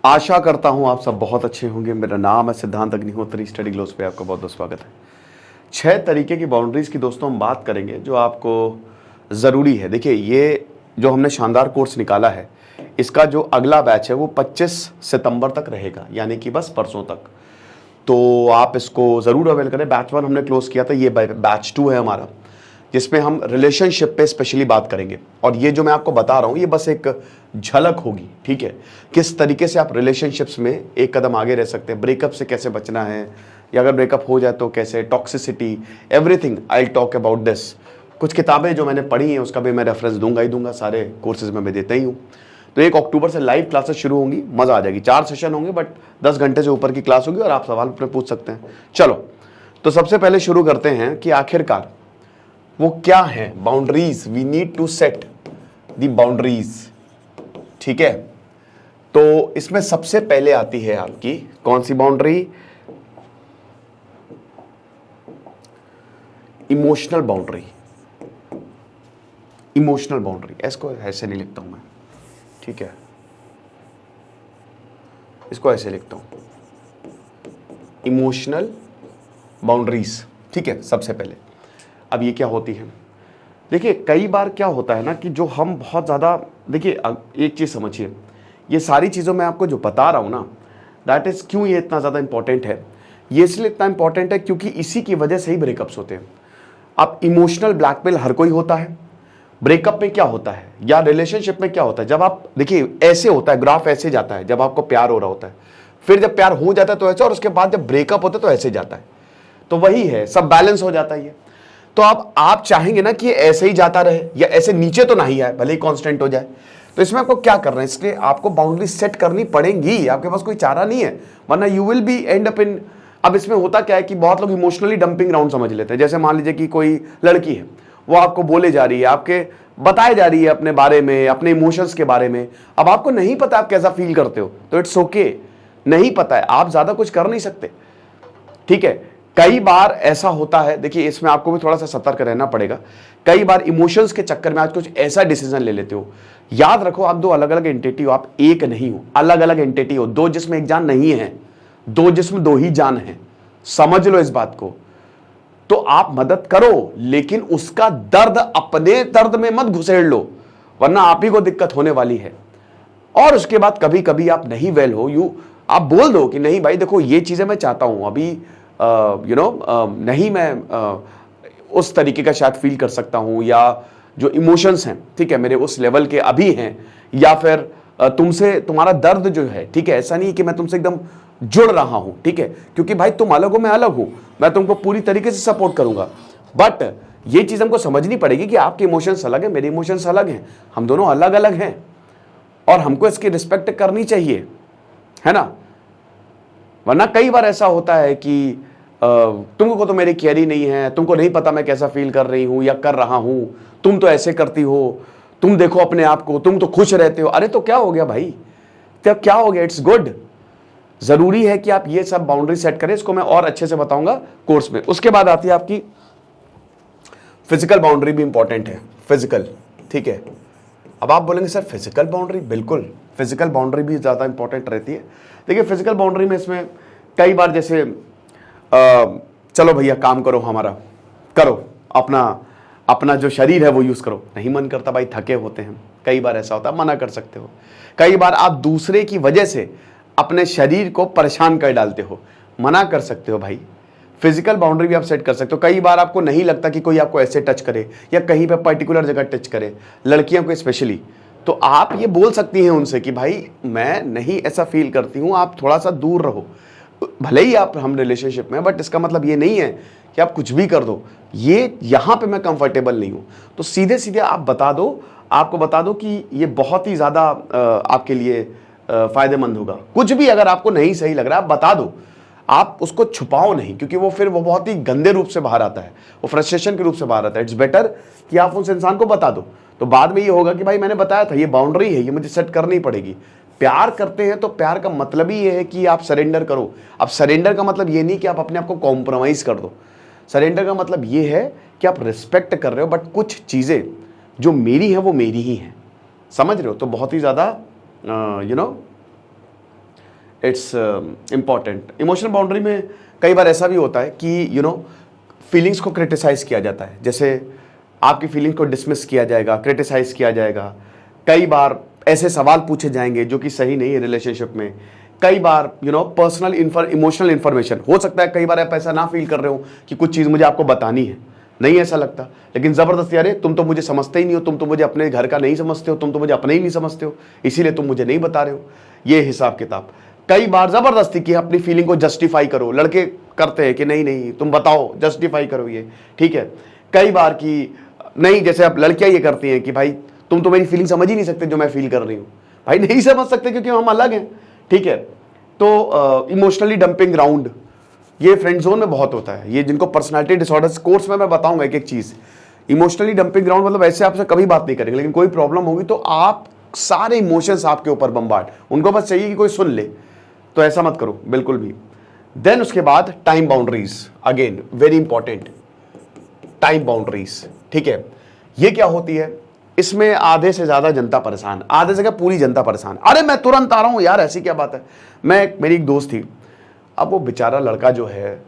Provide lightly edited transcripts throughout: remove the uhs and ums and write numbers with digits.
आशा करता हूं आप सब बहुत अच्छे होंगे। मेरा नाम है सिद्धांत अग्निहोत्री। स्टडी ग्लोस पे आपका बहुत बहुत स्वागत है। 6 तरीके की बाउंड्रीज की दोस्तों हम बात करेंगे जो आपको ज़रूरी है। देखिए, ये जो हमने शानदार कोर्स निकाला है, इसका जो अगला बैच है वो 25 सितंबर तक रहेगा, यानी कि बस परसों तक। तो आप इसको ज़रूर अवेल करें। बैच 1 हमने क्लोज किया था, ये बैच 2 है हमारा, जिसमें हम रिलेशनशिप पे स्पेशली बात करेंगे। और ये जो मैं आपको बता रहा हूँ ये बस एक झलक होगी, ठीक है, किस तरीके से आप रिलेशनशिप्स में एक कदम आगे रह सकते हैं, ब्रेकअप से कैसे बचना है, या अगर ब्रेकअप हो जाए तो कैसे, toxicity, everything I talk about this. कुछ किताबें जो मैंने पढ़ी हैं उसका भी मैं रेफरेंस दूंगा ही दूंगा, सारे कोर्सेज में मैं देता ही हूँ। तो 1 अक्टूबर से लाइव क्लासेस शुरू होंगी, मज़ा आ जाएगी। 4 सेशन होंगे, बट 10 घंटे से ऊपर की क्लास होगी और आप सवाल अपने पूछ सकते हैं। चलो, तो सबसे पहले शुरू करते हैं कि आखिरकार वो क्या है boundaries. We need to set the boundaries, ठीक है। तो इसमें सबसे पहले आती है आपकी कौन सी boundary? Emotional boundary. Emotional boundary, इसको ऐसे नहीं लिखता हूं मैं, ठीक है, इसको ऐसे लिखता हूं, इमोशनल बाउंड्रीज, ठीक है। सबसे पहले अब ये क्या होती है? देखिए, कई बार क्या होता है ना कि जो हम बहुत ज़्यादा, देखिए एक चीज़ समझिए, ये सारी चीज़ों में आपको जो बता रहा हूँ ना, दैट इज़ क्यों ये इतना ज़्यादा इंपॉर्टेंट है। ये इसलिए इतना इंपॉर्टेंट है क्योंकि इसी की वजह से ही ब्रेकअप्स होते हैं। अब इमोशनल ब्लैकमेल हर कोई होता है। ब्रेकअप में क्या होता है या रिलेशनशिप में क्या होता है, जब आप देखिए ऐसे होता है, ग्राफ ऐसे जाता है जब आपको प्यार हो रहा होता है, फिर जब प्यार हो जाता है तो ऐसे, और उसके बाद जब ब्रेकअप होता है तो ऐसे जाता है। तो वही है, सब बैलेंस हो जाता है ये। तो अब आप चाहेंगे ना कि ऐसे ही जाता रहे या ऐसे नीचे तो नहीं आए, भले ही कांस्टेंट हो जाए। तो इसमें आपको क्या करना है, इसलिए आपको बाउंड्री सेट करनी पड़ेंगी, आपके पास कोई चारा नहीं है, वरना you will be and up in. अब इसमें होता क्या है कि बहुत लोग इमोशनली डंपिंग ग्राउंड समझ लेते हैं। जैसे मान लीजिए कि कोई लड़की है, वो आपको बोले जा रही है, आपके बताए जा रही है अपने बारे में, अपने इमोशंस के बारे में। अब आपको नहीं पता आप कैसा फील करते हो, तो इट्स ओके, नहीं पता है, आप ज्यादा कुछ कर नहीं सकते, ठीक है। कई बार ऐसा होता है, देखिए इसमें आपको भी थोड़ा सा सतर्क रहना पड़ेगा। कई बार इमोशंस के चक्कर में आज कुछ ऐसा डिसीजन ले लेते हो। याद रखो, आप 2 अलग अलग एंटिटी हो, आप एक नहीं हो, अलग अलग एंटिटी हो। 2 जिस्म एक जान नहीं है, 2 जिस्म 2 ही जान है, समझ लो इस बात को। तो आप मदद करो, लेकिन उसका दर्द अपने दर्द में मत घुसेड़ लो, वरना आप ही को दिक्कत होने वाली है। और उसके बाद कभी कभी आप नहीं वेल हो, आप बोल दो कि नहीं भाई देखो, ये चीजें मैं चाहता हूं अभी, नहीं मैं उस तरीके का शायद फील कर सकता हूं, या जो इमोशंस हैं, ठीक है, मेरे उस लेवल के अभी हैं, या फिर तुमसे तुम्हारा दर्द जो है, ठीक है, ऐसा नहीं कि मैं तुमसे एकदम जुड़ रहा हूं, ठीक है, क्योंकि भाई तुम अलग हो, मैं अलग हूं, मैं तुमको पूरी तरीके से सपोर्ट करूंगा। बट ये चीज हमको समझनी पड़ेगी कि आपके इमोशंस अलग है, मेरे इमोशंस अलग हैं, हम दोनों अलग अलग हैं, और हमको इसकी रिस्पेक्ट करनी चाहिए, है ना। वरना कई बार ऐसा होता है कि तुमको तो मेरी केयर ही नहीं है, तुमको नहीं पता मैं कैसा फील कर रही हूं या कर रहा हूं, तुम तो ऐसे करती हो, तुम देखो अपने आप को, तुम तो खुश रहते हो। अरे तो क्या हो गया भाई, तब क्या हो गया, इट्स गुड। जरूरी है कि आप ये सब बाउंड्री सेट करें, इसको मैं और अच्छे से बताऊंगा कोर्स में। उसके बाद आती है आपकी फिजिकल बाउंड्री, भी इंपॉर्टेंट है, फिजिकल, ठीक है। अब आप बोलेंगे सर फिजिकल बाउंड्री, बिल्कुल फिजिकल बाउंड्री भी ज़्यादा इंपॉर्टेंट रहती है। देखिए फिजिकल बाउंड्री में इसमें कई बार जैसे चलो भैया काम करो, हमारा करो, अपना अपना जो शरीर है वो यूज़ करो, नहीं मन करता भाई, थके होते हैं, कई बार ऐसा होता है, मना कर सकते हो। कई बार आप दूसरे की वजह से अपने शरीर को परेशान कर डालते हो, मना कर सकते हो भाई। फिजिकल बाउंड्री भी आप सेट कर सकते हो। कई बार आपको नहीं लगता कि कोई आपको ऐसे टच करे या कहीं पे पर्टिकुलर जगह टच करे, लड़कियों को स्पेशली, तो आप ये बोल सकती हैं उनसे कि भाई मैं नहीं ऐसा फील करती हूँ, आप थोड़ा सा दूर रहो। भले ही आप हम रिलेशनशिप में, बट इसका मतलब ये नहीं है कि आप कुछ भी कर दो, ये यहाँ पे मैं कंफर्टेबल नहीं हूँ। तो सीधे सीधे आप बता दो, आपको बता दो कि ये बहुत ही ज़्यादा आपके लिए फ़ायदेमंद होगा। कुछ भी अगर आपको नहीं सही लग रहा है आप बता दो, आप उसको छुपाओ नहीं, क्योंकि वो फिर वो बहुत ही गंदे रूप से बाहर आता है, वो फ्रस्ट्रेशन के रूप से बाहर आता है। इट्स बेटर कि आप उस इंसान को बता दो, तो बाद में ये होगा कि भाई मैंने बताया था, ये बाउंड्री है, ये मुझे सेट करनी पड़ेगी। प्यार करते हैं तो प्यार का मतलब ही ये है कि आप सरेंडर करो। अब सरेंडर का मतलब ये नहीं कि आप अपने आप को कॉम्प्रोमाइज कर दो, सरेंडर का मतलब ये है कि आप रिस्पेक्ट कर रहे हो, बट कुछ चीज़ें जो मेरी हैं वो मेरी ही हैं, समझ रहे हो। तो बहुत ही ज़्यादा इट्स इम्पॉर्टेंट। इमोशनल बाउंड्री में कई बार ऐसा भी होता है कि फीलिंग्स को क्रिटिसाइज किया जाता है, जैसे आपकी फीलिंग को डिसमिस किया जाएगा, क्रिटिसाइज किया जाएगा। कई बार ऐसे सवाल पूछे जाएंगे जो कि सही नहीं है रिलेशनशिप में। कई बार पर्सनल इमोशनल इन्फॉर्मेशन हो सकता है, कई बार आप ऐसा ना फील कर रहे हो कि कुछ चीज़ मुझे आपको बतानी है, नहीं ऐसा लगता, लेकिन ज़बरदस्ती, अरे तुम तो मुझे समझते ही नहीं हो, तुम तो मुझे अपने घर का नहीं समझते हो, तुम तो मुझे अपने ही नहीं समझते हो, इसीलिए तुम मुझे नहीं बता रहे हो, ये हिसाब किताब। कई बार ज़बरदस्ती की अपनी फीलिंग को जस्टिफाई करो, लड़के करते हैं कि नहीं नहीं तुम बताओ, जस्टिफाई करो ये, ठीक है। कई बार कि नहीं, जैसे अब लड़कियां ये करती हैं कि भाई तुम तो मेरी फीलिंग समझ ही नहीं सकते जो मैं फील कर रही हूँ। भाई नहीं समझ सकते क्योंकि हम अलग हैं, ठीक है। तो इमोशनली डंपिंग ग्राउंड, ये फ्रेंड जोन में बहुत होता है, ये जिनको पर्सनालिटी डिसऑर्डर्स कोर्स में मैं बताऊंगा एक एक चीज़। इमोशनली डंपिंग ग्राउंड मतलब ऐसे आपसे कभी बात नहीं करेंगे, लेकिन कोई प्रॉब्लम होगी तो आप सारे इमोशंस आपके ऊपर बम्बार्ड, उनको बस चाहिए कि कोई सुन ले, तो ऐसा मत करो बिल्कुल भी। देन उसके बाद time boundaries, again very important, time boundaries, ठीक है। ये क्या होती है, इसमें आधे से ज्यादा जनता परेशान, आधे से क्या पूरी जनता परेशान, अरे मैं तुरंत आ रहा हूं यार, ऐसी क्या बात है। मेरी एक दोस्त थी, अब वो बेचारा लड़का जो है,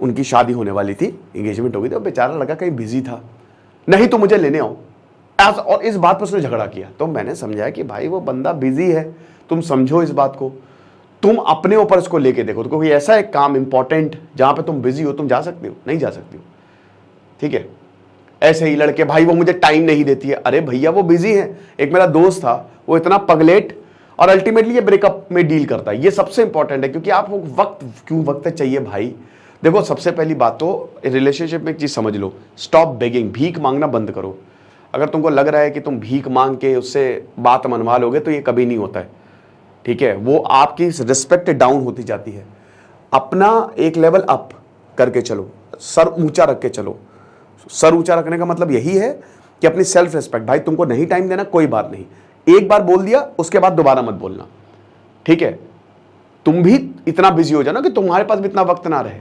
उनकी शादी होने वाली थी, एंगेजमेंट हो गई थी, बेचारा लड़का कहीं बिजी था, नहीं तो मुझे लेने आओ, और इस बात पर उसने झगड़ा किया। तो मैंने समझाया कि भाई वो बंदा बिजी है, तुम समझो इस बात को, तुम अपने ऊपर इसको लेके देखो, तो कोई ऐसा एक काम इंपॉर्टेंट जहां पे तुम बिजी हो, तुम जा सकते हो, नहीं जा सकती हो, ठीक है। ऐसे ही लड़के, भाई वो मुझे टाइम नहीं देती है, अरे भैया वो बिजी है। एक मेरा दोस्त था, वो इतना पगलेट, और अल्टीमेटली ये ब्रेकअप में डील करता है। ये सबसे इंपॉर्टेंट है, क्योंकि आपको वक्त चाहिए भाई। देखो सबसे पहली बात तो रिलेशनशिप में एक चीज समझ लो, स्टॉप बेगिंग, भीख मांगना बंद करो। अगर तुमको लग रहा है कि तुम भीख मांग के उससे बात मनवा लोगे तो ये कभी नहीं होता है, ठीक है। वो आपकी रिस्पेक्ट डाउन होती जाती है। अपना एक लेवल अप करके चलो, सर ऊंचा रख के चलो। सर ऊंचा रखने का मतलब यही है कि अपनी सेल्फ रिस्पेक्ट, भाई तुमको नहीं टाइम देना कोई बात नहीं, एक बार बोल दिया उसके बाद दोबारा मत बोलना, ठीक है। तुम भी इतना बिजी हो जाना कि तुम्हारे पास भी इतना वक्त ना रहे।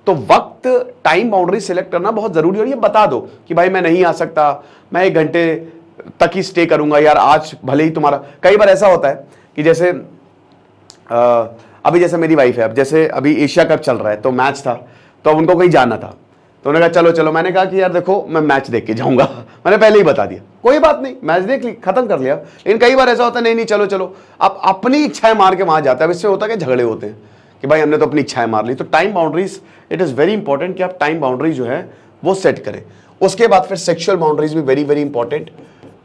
तो वक्त, टाइम बाउंड्री सिलेक्ट करना बहुत जरूरी है, और ये बता दो कि भाई मैं नहीं आ सकता, मैं 1 घंटे तक ही स्टे करूंगा यार, आज भले ही तुम्हारा। कई बार ऐसा होता है कि जैसे अभी जैसे मेरी वाइफ है, अब जैसे अभी एशिया कप चल रहा है तो मैच था, तो अब उनको कहीं जाना था, तो उन्होंने कहा चलो चलो, मैंने कहा कि यार देखो मैं मैच देख के जाऊंगा, मैंने पहले ही बता दिया, कोई बात नहीं, मैच देख ली, खत्म कर लिया। लेकिन कई बार ऐसा होता है, नहीं नहीं चलो चलो, आप अपनी इच्छाएं मार के वहां जाता है। इससे होता है कि झगड़े होते हैं कि भाई हमने तो अपनी इच्छाएं मार ली। तो time boundaries, it is very important कि आप टाइम बाउंड्रीज जो है वो सेट करें। उसके बाद फिर सेक्शुअल बाउंड्रीज भी वेरी वेरी इंपॉर्टेंट।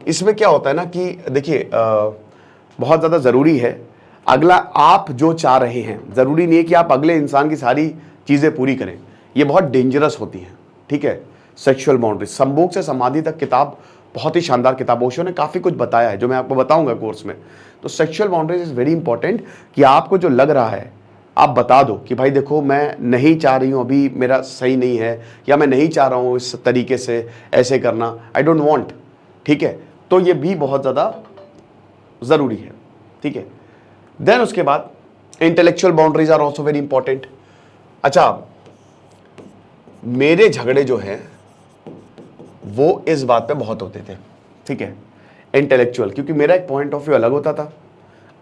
इसमें क्या होता है ना कि देखिए बहुत ज़्यादा ज़रूरी है, अगला आप जो चाह रहे हैं, ज़रूरी नहीं है कि आप अगले इंसान की सारी चीज़ें पूरी करें, ये बहुत डेंजरस होती हैं, ठीक है। सेक्सुअल बाउंड्रीज, संभोग से समाधि तक किताब बहुत ही शानदार किताब, ओशो ने काफ़ी कुछ बताया है जो मैं आपको बताऊंगा कोर्स में। तो sexual boundaries is very important कि आपको जो लग रहा है आप बता दो कि भाई देखो मैं नहीं चाह रही हूँ, अभी मेरा सही नहीं है, या मैं नहीं चाह रहा हूँ इस तरीके से ऐसे करना, आई डोंट वांट, ठीक है। तो ये भी बहुत ज़्यादा ज़रूरी है, ठीक है। देन उसके बाद intellectual boundaries are also very important. अच्छा, मेरे झगड़े जो हैं वो इस बात पे बहुत होते थे, ठीक है, इंटेलेक्चुअल, क्योंकि मेरा एक पॉइंट ऑफ व्यू अलग होता था,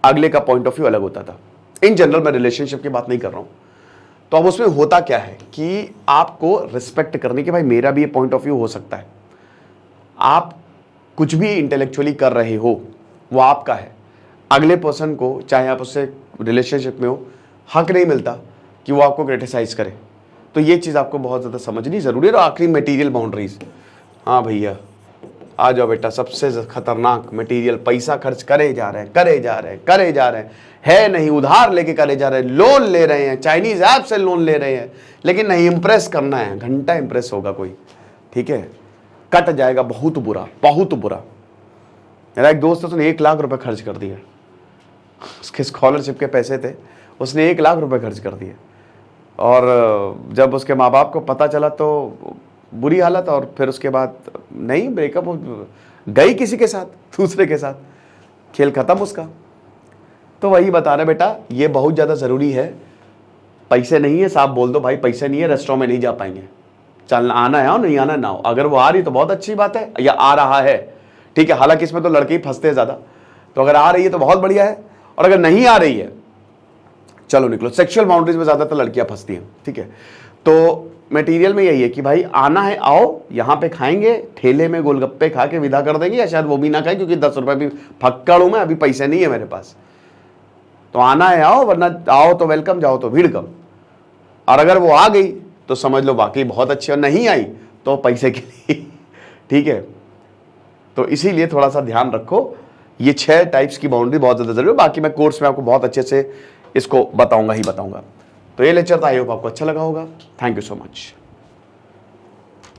अगले का पॉइंट ऑफ व्यू अलग होता था। इन जनरल मैं रिलेशनशिप की बात नहीं कर रहा हूं। तो अब उसमें होता क्या है कि आपको रिस्पेक्ट करने के, भाई मेरा भी ये पॉइंट ऑफ व्यू हो सकता है, आप कुछ भी इंटेलेक्चुअली कर रहे हो वो आपका है, अगले पर्सन को, चाहे आप उससे रिलेशनशिप में हो, हक नहीं मिलता कि वो आपको क्रिटिसाइज करे। तो ये चीज़ आपको बहुत ज़्यादा समझनी ज़रूरी है। और आखिरी मटेरियल बाउंड्रीज, हाँ भैया आ जाओ बेटा, सबसे खतरनाक मटेरियल, पैसा खर्च करे जा रहे हैं, करे जा रहे हैं, करे जा रहे हैं, है नहीं, उधार लेके करे जा रहे हैं, लोन ले रहे हैं, चाइनीज ऐप से लोन ले रहे हैं, लेकिन नहीं, इंप्रेस करना है, घंटा इंप्रेस होगा कोई, ठीक है, कट जाएगा, बहुत बुरा, बहुत बुरा। मेरा एक दोस्त है, उसने 1 लाख रुपए खर्च कर दिया, उसके स्कॉलरशिप के पैसे थे, उसने 1 लाख रुपए खर्च कर दिए, और जब उसके माँ बाप को पता चला तो बुरी हालत, और फिर उसके बाद नहीं, ब्रेकअप गई किसी के साथ, दूसरे के साथ, खेल खत्म उसका। तो वही बता रहे बेटा, ये बहुत ज़्यादा ज़रूरी है, पैसे नहीं है साफ बोल दो, भाई पैसे नहीं है, रेस्टोरेंट में नहीं जा पाएंगे, चलना आना है, नहीं आना ना हो। अगर वो आ रही तो बहुत अच्छी बात है, या आ रहा है, ठीक है, हालांकि इसमें तो लड़के ही फंसते हैं ज़्यादा, तो अगर आ रही है तो बहुत बढ़िया है, और अगर नहीं आ रही है चलो निकलो। सेक्सुअल बाउंड्रीज में ज्यादातर लड़कियां फंसती हैं, ठीक है। तो मटेरियल में यही है कि भाई आना है, आओ, यहाँ पे खाएंगे, ठेले में गोलगप्पे खा के विदा कर देंगे, या शायद वो भी ना खाएं क्योंकि 10 रुपए भी फक्कड़ हूं मैं, अभी पैसे नहीं है मेरे पास। तो आना है आओ, वरना आओ तो वेलकम, जाओ तो भीड़ कम। और अगर वो आ गई तो समझ लो वाकई बहुत अच्छी, और नहीं आई तो पैसे के लिए ठीक है। तो इसीलिए थोड़ा सा ध्यान रखो, ये 6 टाइप्स की बाउंड्री बहुत ज्यादा जरूरी है। बाकी मैं कोर्स में आपको बहुत अच्छे से इसको बताऊंगा ही बताऊंगा। तो ये लेक्चर था, आई होप आपको अच्छा लगा होगा। Thank you so much.